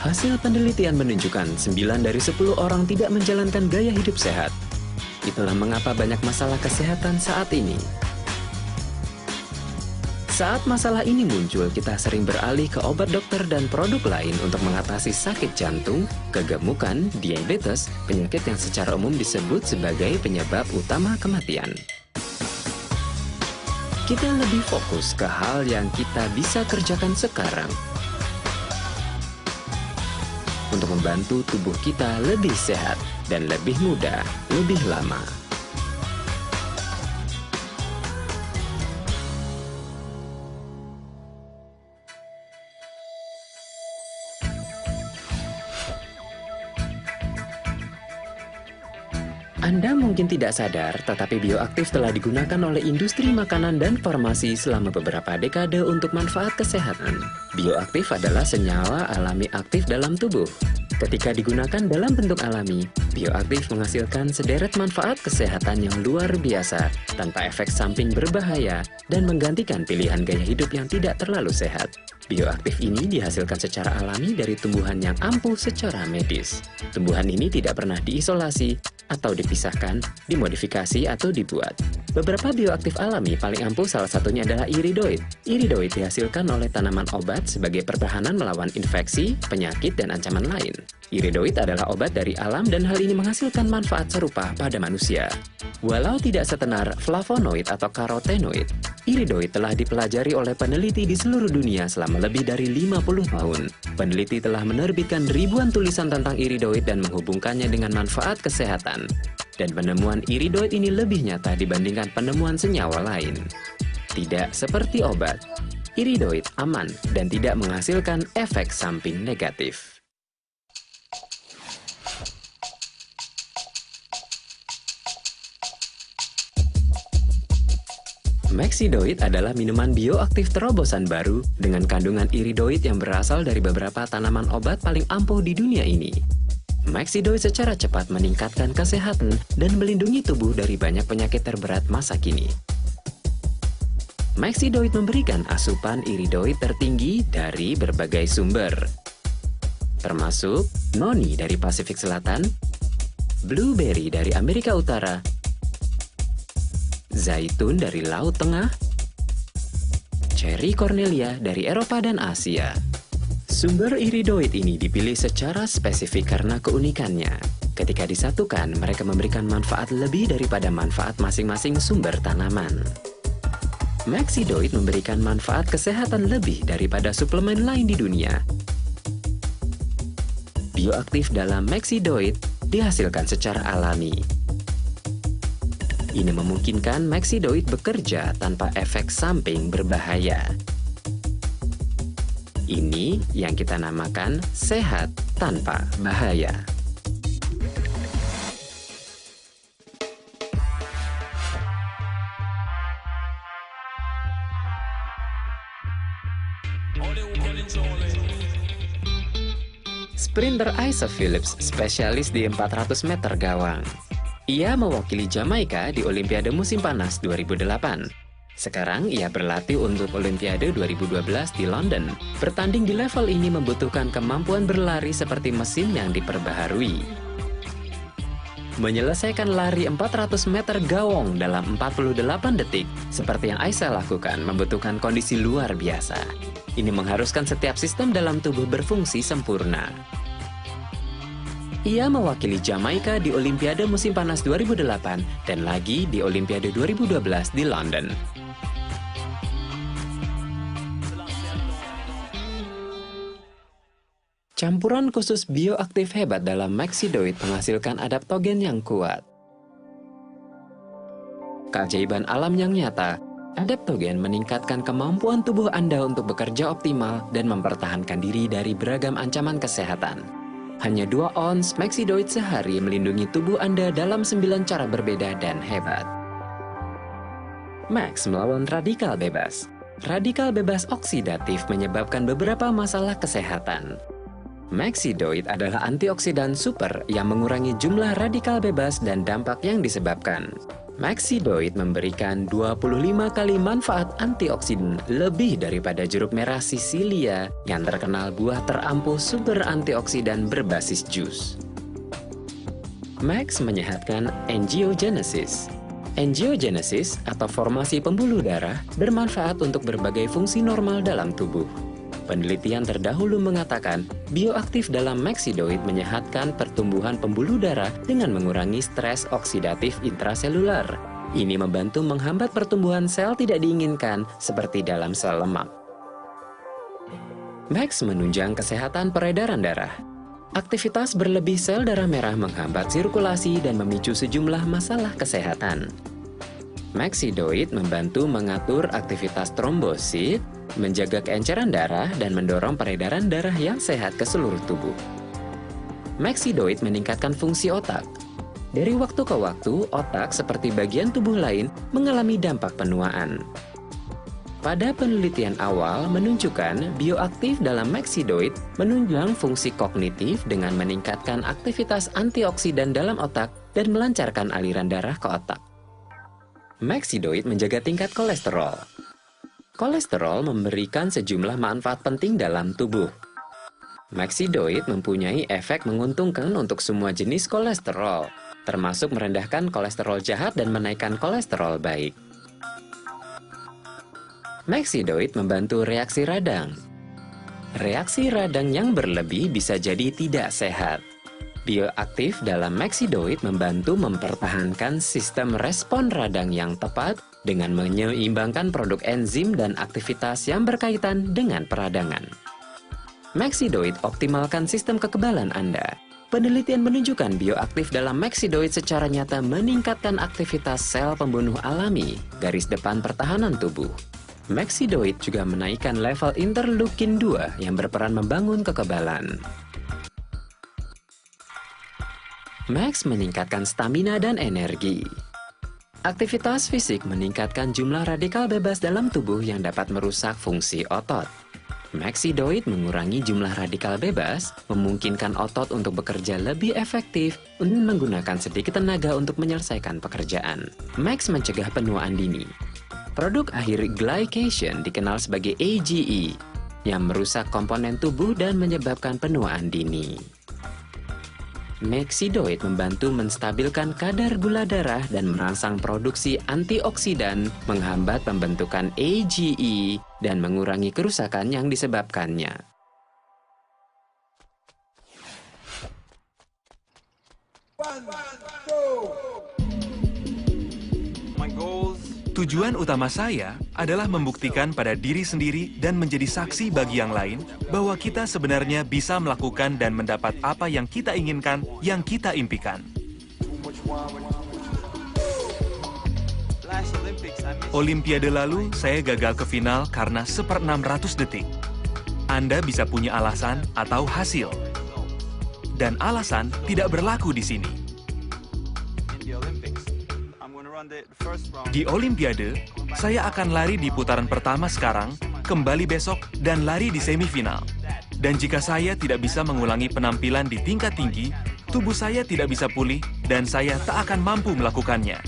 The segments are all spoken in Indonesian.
Hasil penelitian menunjukkan 9 dari 10 orang tidak menjalankan gaya hidup sehat. Itulah mengapa banyak masalah kesehatan saat ini. Saat masalah ini muncul, kita sering beralih ke obat dokter dan produk lain untuk mengatasi sakit jantung, kegemukan, diabetes, penyakit yang secara umum disebut sebagai penyebab utama kematian. Kita lebih fokus ke hal yang kita bisa kerjakan sekarang untuk membantu tubuh kita lebih sehat dan lebih muda, lebih lama. Anda mungkin tidak sadar, tetapi bioaktif telah digunakan oleh industri makanan dan farmasi selama beberapa dekade untuk manfaat kesehatan. Bioaktif adalah senyawa alami aktif dalam tubuh. Ketika digunakan dalam bentuk alami, bioaktif menghasilkan sederet manfaat kesehatan yang luar biasa, tanpa efek samping berbahaya, dan menggantikan pilihan gaya hidup yang tidak terlalu sehat. Bioaktif ini dihasilkan secara alami dari tumbuhan yang ampuh secara medis. Tumbuhan ini tidak pernah diisolasi, atau dipisahkan, dimodifikasi, atau dibuat. Beberapa bioaktif alami paling ampuh salah satunya adalah iridoid. Iridoid dihasilkan oleh tanaman obat sebagai pertahanan melawan infeksi, penyakit, dan ancaman lain. Iridoid adalah obat dari alam dan hal ini menghasilkan manfaat serupa pada manusia. Walau tidak setenar flavonoid atau karotenoid, iridoid telah dipelajari oleh peneliti di seluruh dunia selama lebih dari 50 tahun. Peneliti telah menerbitkan ribuan tulisan tentang iridoid dan menghubungkannya dengan manfaat kesehatan. Dan penemuan iridoid ini lebih nyata dibandingkan penemuan senyawa lain. Tidak seperti obat, iridoid aman dan tidak menghasilkan efek samping negatif. Maxidoid adalah minuman bioaktif terobosan baru dengan kandungan iridoid yang berasal dari beberapa tanaman obat paling ampuh di dunia ini. Maxidoid secara cepat meningkatkan kesehatan dan melindungi tubuh dari banyak penyakit terberat masa kini. Maxidoid memberikan asupan iridoid tertinggi dari berbagai sumber, termasuk noni dari Pasifik Selatan, blueberry dari Amerika Utara, zaitun dari Laut Tengah, cherry cornelia dari Eropa dan Asia. Sumber iridoid ini dipilih secara spesifik karena keunikannya. Ketika disatukan, mereka memberikan manfaat lebih daripada manfaat masing-masing sumber tanaman. Maxidoid memberikan manfaat kesehatan lebih daripada suplemen lain di dunia. Bioaktif dalam Maxidoid dihasilkan secara alami. Ini memungkinkan Maxidoid bekerja tanpa efek samping berbahaya. Ini yang kita namakan sehat tanpa bahaya. Sprinter Isa Phillips, spesialis di 400 meter gawang. Ia mewakili Jamaika di Olimpiade Musim Panas 2008. Sekarang ia berlatih untuk Olimpiade 2012 di London. Bertanding di level ini membutuhkan kemampuan berlari seperti mesin yang diperbaharui. Menyelesaikan lari 400 meter gawang dalam 48 detik, seperti yang Aisyah lakukan, membutuhkan kondisi luar biasa. Ini mengharuskan setiap sistem dalam tubuh berfungsi sempurna. Ia mewakili Jamaika di Olimpiade Musim Panas 2008 dan lagi di Olimpiade 2012 di London. Campuran khusus bioaktif hebat dalam Maxidoid menghasilkan adaptogen yang kuat. Keajaiban alam yang nyata, adaptogen meningkatkan kemampuan tubuh Anda untuk bekerja optimal dan mempertahankan diri dari beragam ancaman kesehatan. Hanya 2 ons Maxidoid sehari melindungi tubuh Anda dalam 9 cara berbeda dan hebat. Max melawan radikal bebas. Radikal bebas oksidatif menyebabkan beberapa masalah kesehatan. Maxidoid adalah antioksidan super yang mengurangi jumlah radikal bebas dan dampak yang disebabkan. Maxidoid memberikan 25 kali manfaat antioksidan lebih daripada jeruk merah Sicilia yang terkenal buah terampuh sumber antioksidan berbasis jus. Max menyehatkan angiogenesis. Angiogenesis atau formasi pembuluh darah bermanfaat untuk berbagai fungsi normal dalam tubuh. Penelitian terdahulu mengatakan bioaktif dalam Maxidoid menyehatkan pertumbuhan pembuluh darah dengan mengurangi stres oksidatif intraseluler. Ini membantu menghambat pertumbuhan sel tidak diinginkan seperti dalam sel lemak. Max menunjang kesehatan peredaran darah. Aktivitas berlebih sel darah merah menghambat sirkulasi dan memicu sejumlah masalah kesehatan. Maxidoid membantu mengatur aktivitas trombosit, menjaga keenceran darah, dan mendorong peredaran darah yang sehat ke seluruh tubuh. Maxidoid meningkatkan fungsi otak. Dari waktu ke waktu, otak seperti bagian tubuh lain mengalami dampak penuaan. Pada penelitian awal menunjukkan bioaktif dalam Maxidoid menunjang fungsi kognitif dengan meningkatkan aktivitas antioksidan dalam otak dan melancarkan aliran darah ke otak. Maxidoid menjaga tingkat kolesterol. Kolesterol memberikan sejumlah manfaat penting dalam tubuh. Maxidoid mempunyai efek menguntungkan untuk semua jenis kolesterol, termasuk merendahkan kolesterol jahat dan menaikkan kolesterol baik. Maxidoid membantu reaksi radang. Reaksi radang yang berlebih bisa jadi tidak sehat. Bioaktif dalam Maxidoid membantu mempertahankan sistem respon radang yang tepat dengan menyeimbangkan produk enzim dan aktivitas yang berkaitan dengan peradangan. Maxidoid optimalkan sistem kekebalan Anda. Penelitian menunjukkan bioaktif dalam Maxidoid secara nyata meningkatkan aktivitas sel pembunuh alami, garis depan pertahanan tubuh. Maxidoid juga menaikkan level interleukin 2 yang berperan membangun kekebalan. Max meningkatkan stamina dan energi. Aktivitas fisik meningkatkan jumlah radikal bebas dalam tubuh yang dapat merusak fungsi otot. Maxidoid mengurangi jumlah radikal bebas, memungkinkan otot untuk bekerja lebih efektif dan menggunakan sedikit tenaga untuk menyelesaikan pekerjaan. Max mencegah penuaan dini. Produk akhir glycation dikenal sebagai AGE, yang merusak komponen tubuh dan menyebabkan penuaan dini. Maxidoid membantu menstabilkan kadar gula darah dan merangsang produksi antioksidan, menghambat pembentukan AGE, dan mengurangi kerusakan yang disebabkannya. Tujuan utama saya adalah membuktikan pada diri sendiri dan menjadi saksi bagi yang lain bahwa kita sebenarnya bisa melakukan dan mendapat apa yang kita inginkan, yang kita impikan. Olimpiade lalu, saya gagal ke final karena 1/600 detik. Anda bisa punya alasan atau hasil. Dan alasan tidak berlaku di sini. Di Olimpiade, saya akan lari di putaran pertama sekarang, kembali besok, dan lari di semifinal. Dan jika saya tidak bisa mengulangi penampilan di tingkat tinggi, tubuh saya tidak bisa pulih, dan saya tak akan mampu melakukannya.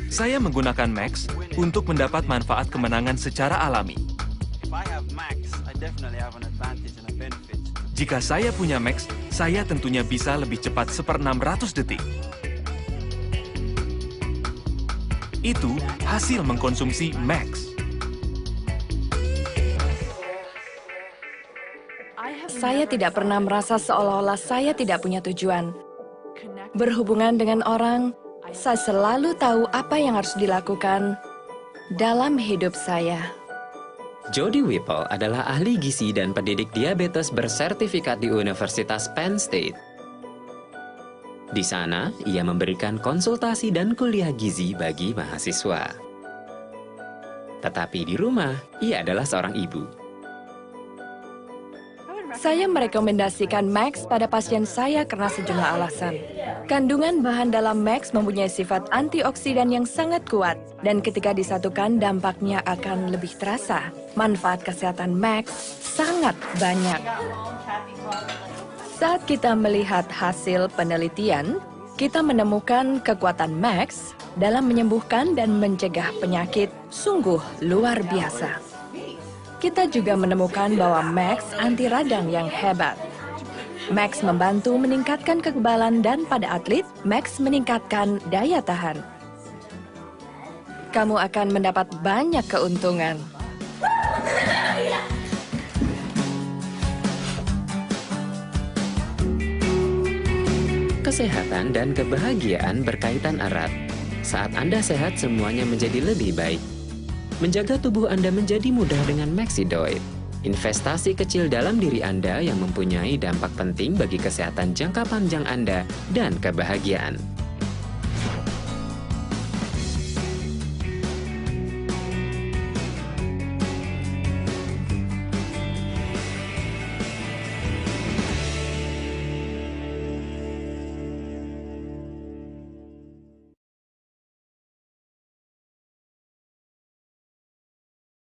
Saya menggunakan Max untuk mendapat manfaat kemenangan secara alami. Jika saya punya Max, saya tentunya bisa lebih cepat 1/600 detik. Itu hasil mengkonsumsi Max. Saya tidak pernah merasa seolah-olah saya tidak punya tujuan. Berhubungan dengan orang, saya selalu tahu apa yang harus dilakukan dalam hidup saya. Jody Whipple adalah ahli gizi dan pendidik diabetes bersertifikat di Universitas Penn State. Di sana, ia memberikan konsultasi dan kuliah gizi bagi mahasiswa. Tetapi di rumah, ia adalah seorang ibu. Saya merekomendasikan Max pada pasien saya karena sejumlah alasan. Kandungan bahan dalam Max mempunyai sifat antioksidan yang sangat kuat, dan ketika disatukan dampaknya akan lebih terasa. Manfaat kesehatan Max sangat banyak. Saat kita melihat hasil penelitian, kita menemukan kekuatan Max dalam menyembuhkan dan mencegah penyakit sungguh luar biasa. Kita juga menemukan bahwa Max anti radang yang hebat. Max membantu meningkatkan kekebalan dan pada atlet, Max meningkatkan daya tahan. Kamu akan mendapat banyak keuntungan. Kesehatan dan kebahagiaan berkaitan erat. Saat Anda sehat, semuanya menjadi lebih baik. Menjaga tubuh Anda menjadi mudah dengan Maxidoid. Investasi kecil dalam diri Anda yang mempunyai dampak penting bagi kesehatan jangka panjang Anda dan kebahagiaan.